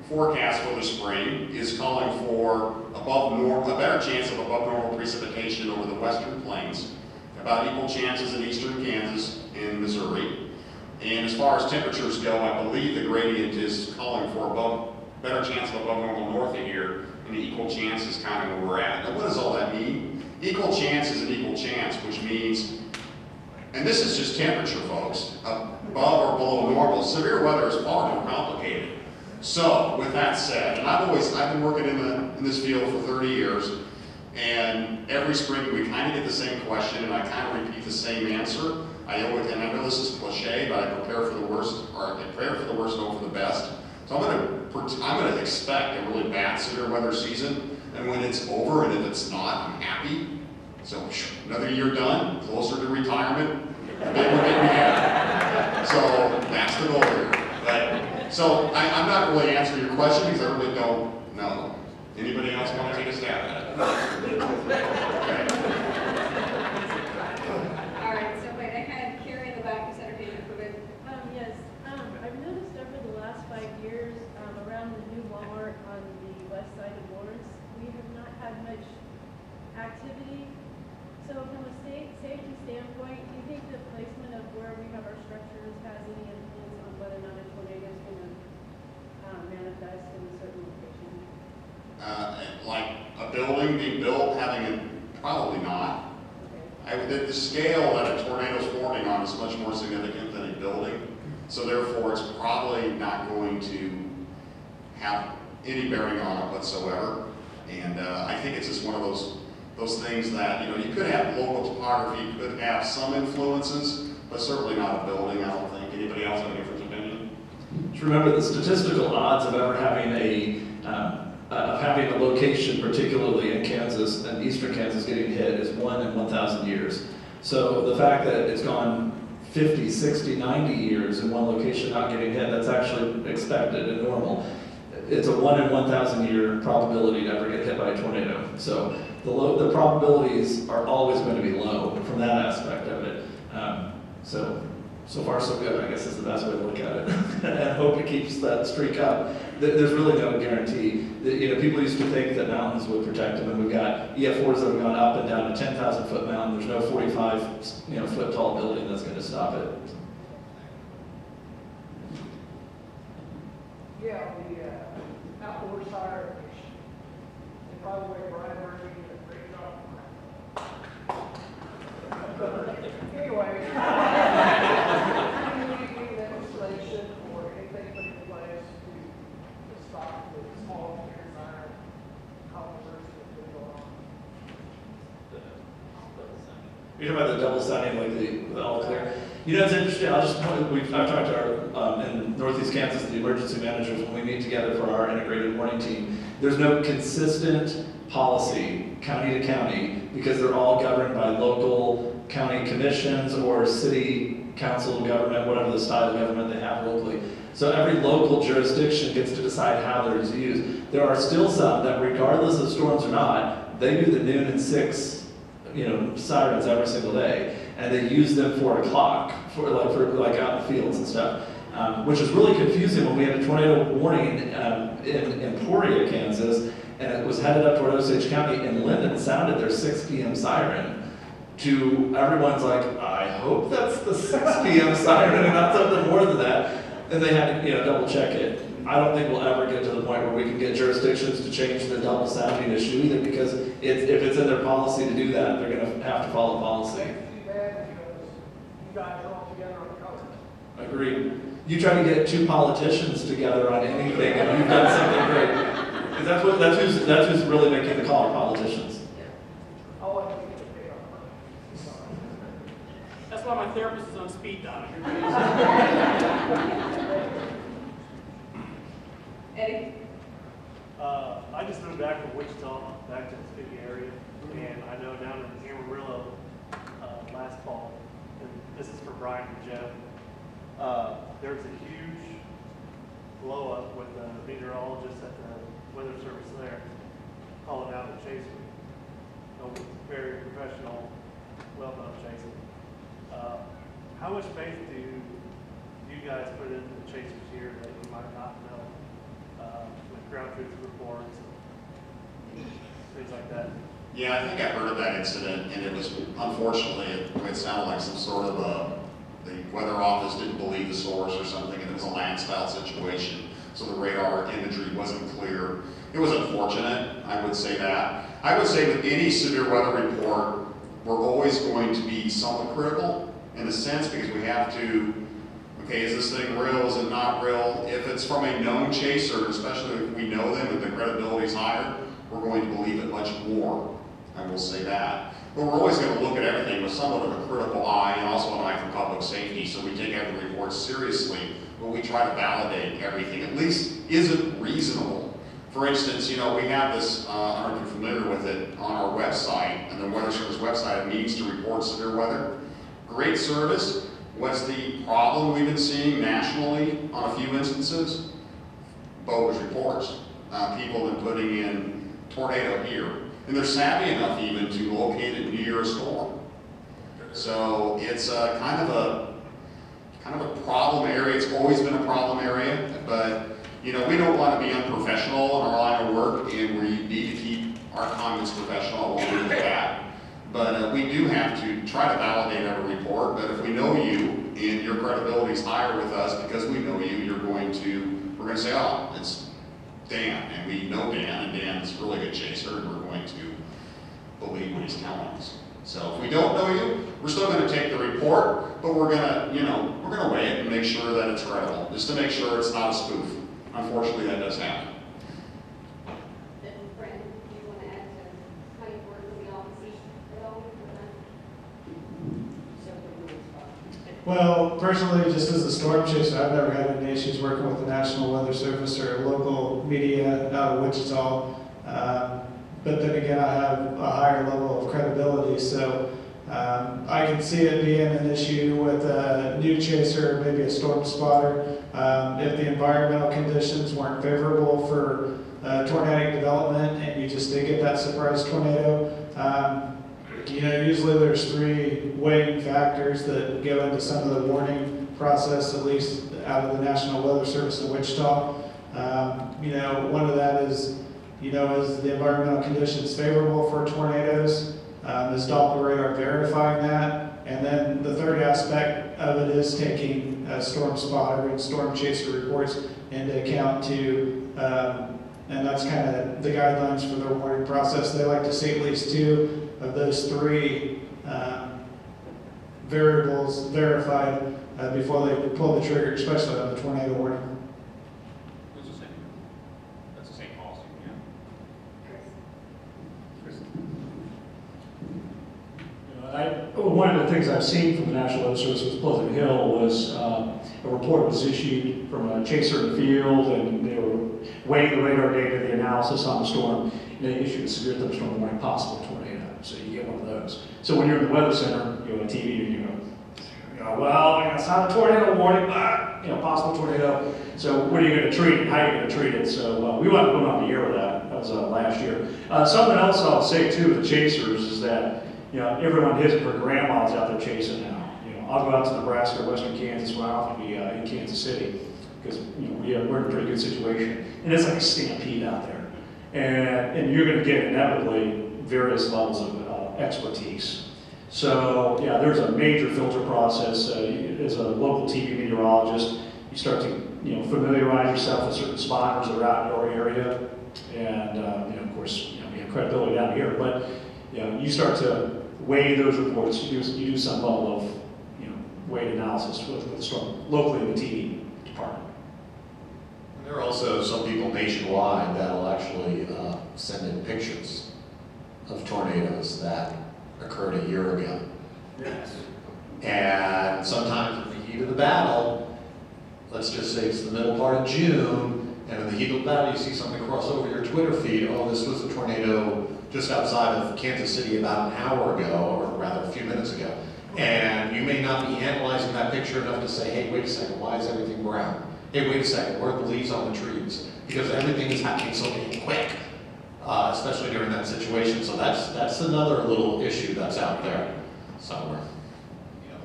forecast for the spring is calling for a better chance of above normal precipitation over the western plains, about equal chances in eastern Kansas and Missouri. And as far as temperatures go, I believe the gradient is calling for better chance of above normal north of here and equal chance is kind of where we're at. Now, what does all that mean? Equal chance is an equal chance, which means, and this is just temperature, folks, above or below normal. Severe weather is far more complicated. So, with that said, and I've been working in this field for 30 years, and every spring we kind of get the same question, and I kind of repeat the same answer. I know this is cliche, but I prepare for the worst, or I prepare for the worst and hope for the best. So I'm going to expect a really bad severe weather season, and when it's over, and if it's not, I'm happy. So another year done, closer to retirement, the big one that we have. So that's the goal here. But so I'm not really answering your question because I really don't know. Anybody else want to take a stab at it? Okay. All right, so wait, I had Carrie in the back who said her hand up. Yes, I've noticed over the last 5 years, around the new Walmart on the west side of Lawrence, we have not had much activity. So from a safety standpoint, do you think the placement of where we have our structures has any influence on whether or not a tornado is going to manifest in a certain location? Like a building being built, having it, probably not. Okay. The scale that a tornado is forming on is much more significant than a building. So therefore, it's probably not going to have any bearing on it whatsoever. And I think it's just one of those things that, you could have local topography, you could have some influences, but certainly not a building, I don't think. Anybody else have a different opinion? Just remember the statistical odds of ever having a location, particularly in Kansas and eastern Kansas, getting hit is 1 in 1,000 years. So the fact that it's gone 50, 60, 90 years in one location not getting hit, that's actually expected and normal. It's a 1 in 1,000 year probability to ever get hit by a tornado. So the probabilities are always going to be low from that aspect of it. So far so good, I guess is the best way to look at it. And hope it keeps that streak up. There's really no guarantee. People used to think that mountains would protect them, and we've got EF4s that have gone up and down a 10,000 foot mountain. There's no 45 foot tall building that's going to stop it. Yeah, the outdoor siren issue. And by the way, Brian Murphy did a great job. Anyway, any legislation or anything put in place to stop the small siren controversy that's been going on? You're talking about the double sounding, like the all clear. It's interesting. I've talked to our in Northeast Kansas, the emergency managers, when we meet together for our integrated warning team. There's no consistent policy county to county because they're all governed by local county commissions or city council government, whatever the style of government they have locally. So every local jurisdiction gets to decide how they're used. There are still some that, regardless of storms or not, they do the noon and 6 sirens every single day, and they use them for a clock for out in the fields and stuff, which is really confusing. When we had a tornado warning in Emporia, Kansas, and it was headed up toward Osage County, and Linden sounded their 6 p.m. siren. To everyone's like, I hope that's the 6 p.m. siren and not something more than that, and they had to double check it. I don't think we'll ever get to the point where we can get jurisdictions to change the double sounding issue either, because if it's in their policy to do that, they're going to have to follow policy. Too bad because you guys are all together on the color. Agreed. You try to get 2 politicians together on anything, and you've done something great. Because that's who's really making the call, are politicians. I'll let you get paid on. That's why my therapist is on speed dial. Eddie? I just moved back from Wichita, back to the city area, and I know down in Amarillo last fall, and this is for Brian and Jeff, there was a huge blow up with the meteorologist at the weather service there calling out a chaser. Very professional, well-known chaser. How much faith do you guys put into the chasers here that you might not know? With ground truth reports and things like that. Yeah, I think I heard of that incident, and it was, unfortunately, it sounded like some sort of the weather office didn't believe the source or something, and it was a landslide situation, so the radar imagery wasn't clear. It was unfortunate, I would say that. I would say with any severe weather report, we're always going to be somewhat critical in a sense because we have to, okay, is this thing real, is it not real? If it's from a known chaser, especially if we know them and the credibility is higher, we're going to believe it much more. I will say that. But we're always going to look at everything with somewhat of a critical eye and also an eye for public safety, so we take every report seriously, but we try to validate everything. At least, is it reasonable? For instance, you know, we have this, I don't know if you're familiar with it, on our website, and the Weather Service website, it needs to report severe weather. Great service. What's the problem we've been seeing nationally on a few instances? Bogus reports. People have been putting in tornado here. And they're savvy enough even to locate it near a storm. So it's kind of a problem area. It's always been a problem area, but you know, we don't want to be unprofessional in our line of work, and we need to keep our comments professional. I won't do that. But we do have to try to validate every report. But if we know you and your credibility is higher with us because we know you, we're going to say, oh, it's Dan, and we know Dan, and Dan's a really good chaser, and we're going to believe what he's telling us. So if we don't know you, we're still going to take the report, but we're going to, you know, we're going to weigh it and make sure that it's credible, just to make sure it's not a spoof. Unfortunately, that does happen. And Brent, do you want to add to how you work with the office at all? Well, personally, just as a storm chaser, I've never had any issues working with the National Weather Service or local media out of Wichita. But then again, I have a higher level of credibility, so I can see it being an issue with a new chaser, maybe a storm spotter. If the environmental conditions weren't favorable for tornadic development and you just did get that surprise tornado, you know, usually there's 3 weighting factors that go into some of the warning process, at least out of the National Weather Service in Wichita. You know, one of that is, you know, is the environmental conditions favorable for tornadoes? Is Doppler radar verifying that? And then the third aspect of it is taking storm spotter and storm chaser reports into account too. And that's kind of the guidelines for their warning process. They like to see at least 2 of those 3 variables verified before they pull the trigger, especially on the tornado warning. That's the same policy, One of the things I've seen from the National Weather Service with Pleasant Hill was a report was issued from a chaser in the field, and they were weighing the radar data, the analysis on the storm, and they issued a severe thunderstorm warning, possible tornado. So you get one of those. So when you're in the weather center, you go on TV and you go, well, it's not a tornado warning, but possible tornado. So what are you going to treat it? How are you going to treat it? So we went on the year with that. That was last year. Something else I'll say too with the chasers is that everyone his or her grandma's out there chasing now. I'll go out to Nebraska or Western Kansas when I often be in Kansas City because we're in a pretty good situation, and it's like a stampede out there, and you're going to get inevitably various levels of expertise. So yeah, there's a major filter process. As a local TV meteorologist, you start to familiarize yourself with certain spotters that are out in your area, and of course we have credibility down here, but you start to weigh those reports. You do some level of weight analysis with the storm locally in the TV department. There are also some people nationwide that'll actually send in pictures of tornadoes that occurred a year ago. Yes. And sometimes in the heat of the battle, let's just say it's the middle part of June, and in the heat of the battle you see something cross over your Twitter feed, oh, this was a tornado just outside of Kansas City about an hour ago, or rather a few minutes ago. And you may not be analyzing that picture enough to say, hey, wait a second, why is everything brown? Hey, wait a second, where are the leaves on the trees? Because everything is happening so damn quick, especially during that situation. So that's another little issue that's out there somewhere.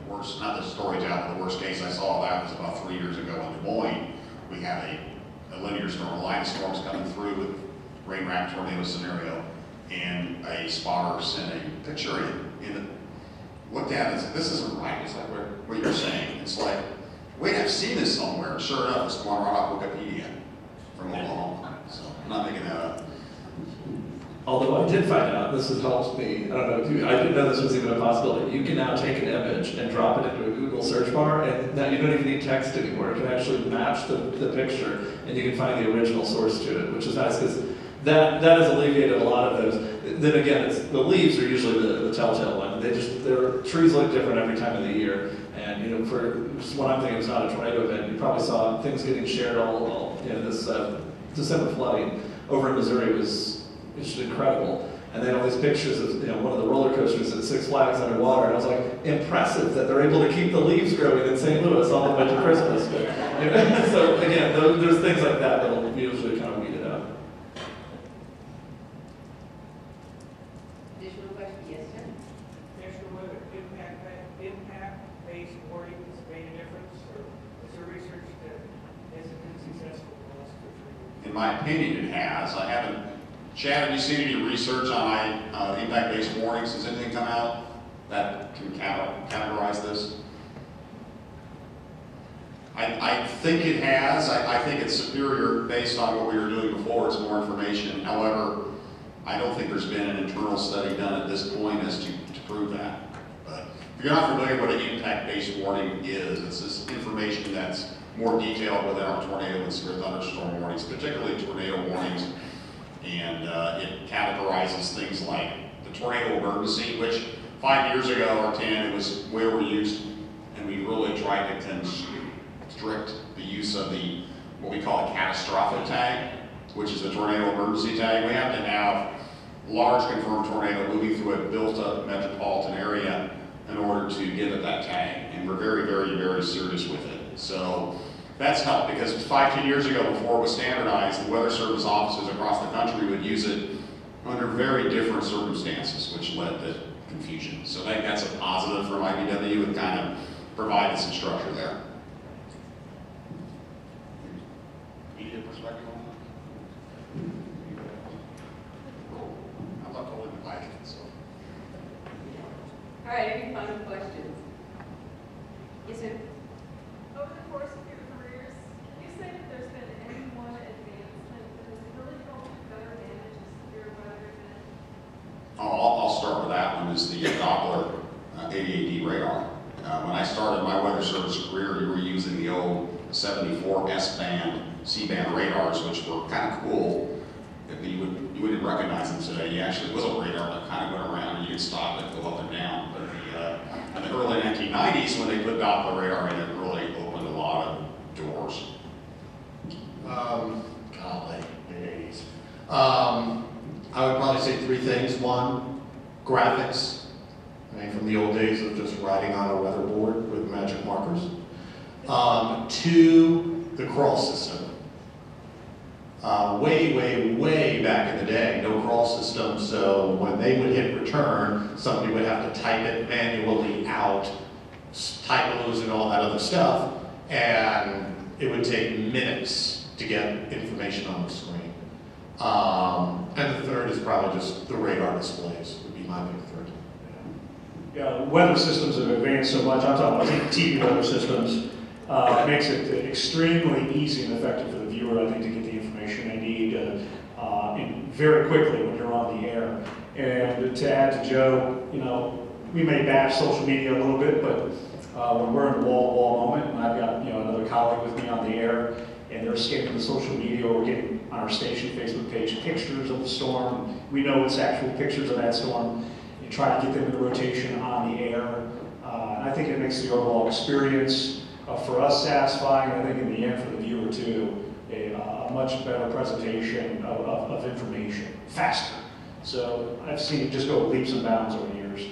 The worst, not the story down, the worst case I saw that was about 3 years ago in Des Moines. We had a linear storm, a line of storms coming through with rain rack tornado scenario, and a spotter sent a picture in looked at it and said, this isn't right. It's like what you're saying. It's like, wait, I've seen this somewhere. Sure enough, it's going right off Wikipedia from Oklahoma. So I'm not making that up. Although I did find out, this has helped me, I don't know if you, I didn't know this was even a possibility. You can now take an image and drop it into a Google search bar, and now you don't even need text anymore. It can actually match the picture, and you can find the original source to it, which is nice because that has alleviated a lot of those. Then again, the leaves are usually the telltale one. Their trees look different every time of the year, and you know, for what I'm thinking, it's not a tornado event. You probably saw things getting shared all you know, this December flooding over in Missouri was just incredible. And they had all these pictures of, you know, one of the roller coasters at Six Flags underwater, and I was like, impressive that they're able to keep the leaves growing in St. Louis all the way to Christmas. But, you know, so again, there's things like that that'll usually kind of weed it out. Additional question? Yes, sir. National weather impact-based warning has made a difference, or is there research that hasn't been successful in the last 2 or 3 years? In my opinion, it has. I haven't. Chad, have you seen any research on impact-based warnings? Has anything come out that can categorize this? I think it has. I think it's superior based on what we were doing before. It's more information. However, I don't think there's been an internal study done at this point as to prove that. But if you're not familiar with what an impact-based warning is, it's this information that's more detailed within our tornado and severe thunderstorm warnings, particularly tornado warnings. And it categorizes things like the tornado emergency, which 5 years ago or 10, it was where we're used, and we really tried to constrict the use of what we call a catastrophic tag, which is the tornado emergency tag. We have to have large confirmed tornado moving through a built-up metropolitan area in order to give it that tag, and we're very, very, very serious with it. So that's helped because 5-10 years ago, before it was standardized, the Weather Service offices across the country would use it under very different circumstances, which led to confusion. So I think that's a positive from IBW and kind of provided some structure there. Media perspective on that? Cool. I'm not totally divided, so. All right, any final questions? Yes, sir. Over the course of your careers, can you say that there's been any one advancement that has really helped you better manage a severe weather event? I'll start with that one, is the Doppler AAD radar. When I started my weather service career, you were using the old 74 S-band, C-band radars, which were kind of cool. You wouldn't recognize them today. You actually was a radar that kind of went around and you could stop it, go up and down. But in the early 1990s, when they put Doppler radar in, it really opened a lot of doors. Golly days. I would probably say 3 things. 1, graphics. I mean, from the old days of just writing on a weather board with magic markers. 2, the crawl system. Way back in the day, no crawl system, so when they would hit return, somebody would have to type it manually out, typos and all that other stuff, and it would take minutes to get information on the screen. And the 3rd is probably just the radar displays, would be my big 3rd. Yeah, weather systems have advanced so much. I'm talking about TV weather systems. It makes it extremely easy and effective for the viewer, I think, to get the information they need very quickly when you're on the air. And to add to Joe, you know, we may bash social media a little bit, but when we're in a wall-to-wall moment, and I've got, you know, another colleague with me on the air, and they're escaping the social media, or we're getting on our station Facebook page pictures of the storm. We know it's actual pictures of that storm. You try to get them in the rotation on the air. And I think it makes the overall experience for us satisfying, and I think in the end for the viewer too, a much better presentation of information, faster. So I've seen it just go leaps and bounds over the years.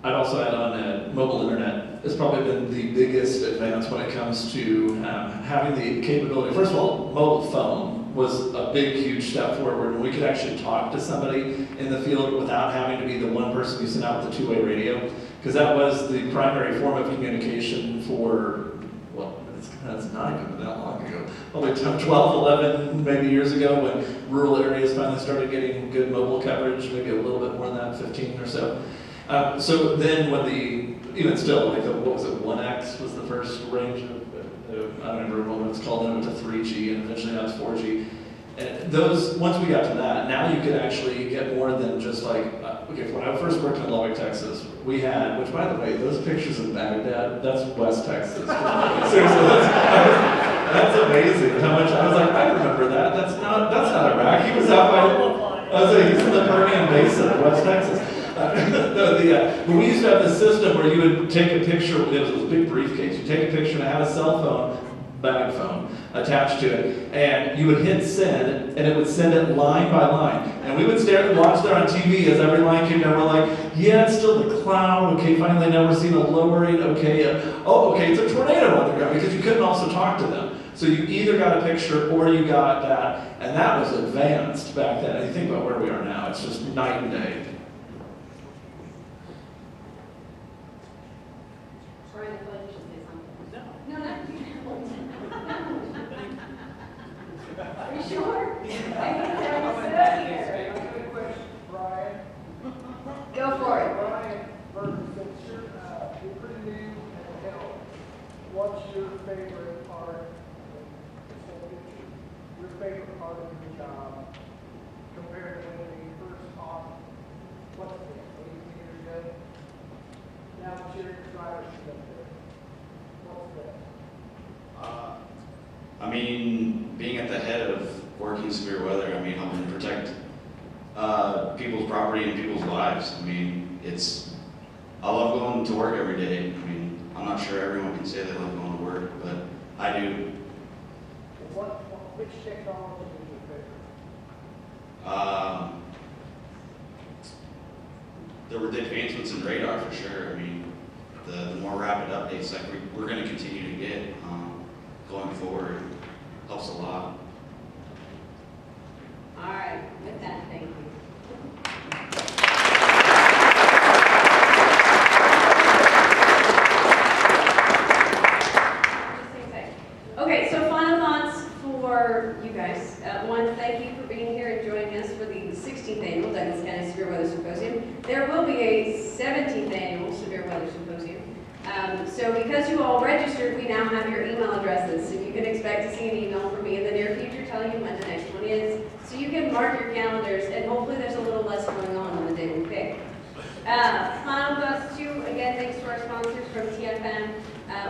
I'd also add on that mobile internet has probably been the biggest advance when it comes to having the capability. First of all, mobile phone was a big, huge step forward, and we could actually talk to somebody in the field without having to be the one person who sent out the 2-way radio, because that was the primary form of communication for, well, that's not even that long ago, probably 12, 11 maybe years ago, when rural areas finally started getting good mobile coverage, maybe a little bit more than that, 15 or so. So then when even still, like what was it, 1X was the first range of I don't even remember what it's called, then it went to 3G, and eventually now it's 4G. And those, once we got to that, now you could actually get more than just like, okay, when I first worked in Lubbock, Texas, we had, which by the way, those pictures of Baghdad, that's West Texas. Seriously, that's amazing how much, I was like, I remember that, that's not Iraq, he was out by, I was like, he's in the Permian Basin of West Texas. But we used to have this system where you would take a picture, it was this big briefcase, you take a picture and it had a cell phone, bag phone, attached to it, and you would hit send, and it would send it line by line. And we would stare and watch there on TV as every line came down. We're like, yeah, it's still the cloud. Okay, finally now we're seeing a lowering. Okay, oh, okay, it's a tornado on the ground, because you couldn't also talk to them. So you either got a picture or you got that, and that was advanced back then. And you think about where we are now, it's just night and day. Are you sure? Go for it. Brian Burton, since you're pretty new in health, what's your favorite part? Your favorite part of your job compared to when you first taught? What's it? 18 years ago? Now that you're in driver's seat up there, what's that? I mean, being at the head of working severe weather, I mean, helping to protect people's property and people's lives. I mean, I love going to work every day. I mean, I'm not sure everyone can say they love going to work, but I do. Which technology is your favorite? The advancements in radar for sure. I mean, the more rapid updates like we're going to continue to get going forward helps a lot. All right, with that, thank you. Okay, so final thoughts for you guys. One, thank you for being here and joining us for the 16th annual Douglas County Severe Weather Symposium. There will be a 17th annual Severe Weather Symposium. So because you all registered, we now have your email addresses. So you can expect to see an email from me in the near future telling you when the next one is. So you can mark your calendars, and hopefully there's a little less going on the day we pick. Final thoughts too, again, thanks to our sponsors from TFM,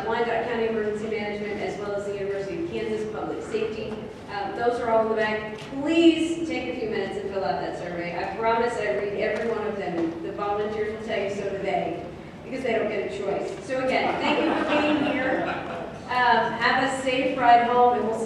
Wyandotte County Emergency Management, as well as the University of Kansas Public Safety. Those are all in the back. Please take a few minutes and fill out that survey. I promise I read every one of them, and the volunteers will tell you so today, because they don't get a choice. So again, thank you for being here. Have a safe ride home, and we'll